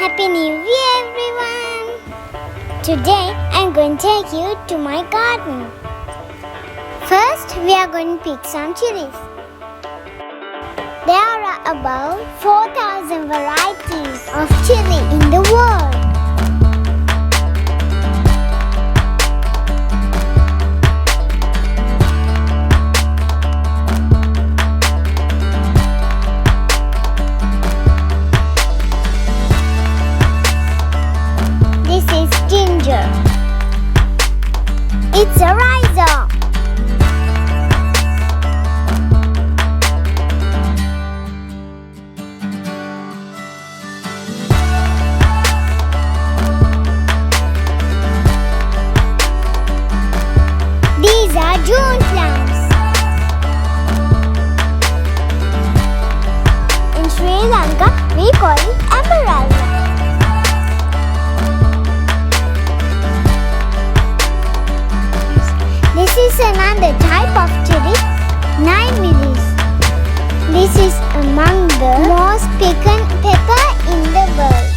Happy New Year, everyone! Today I'm going to take you to my garden. First, we are going to pick some chilies. There are about 4,000 varieties of chili in the world. This is ginger. It's a rhizome. These are June plums. In Sri Lanka, we call it amarella. This is another type of chili, 9 millies. This is among the most piquant pepper in the world.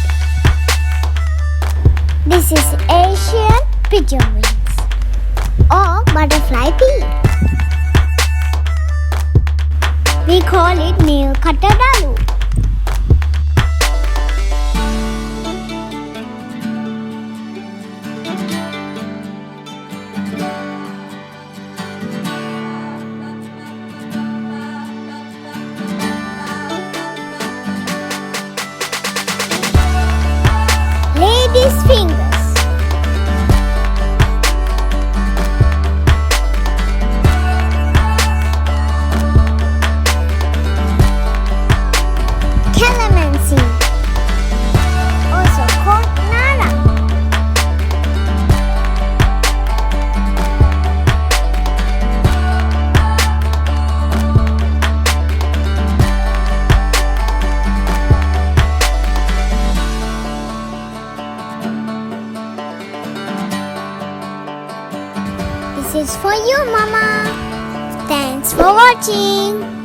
This is Asian pigeon wings or butterfly pea. We call it nail cutter dalu. Lady's fingers. Calamansi, also called nara. This is for you, Mama. Thanks for watching.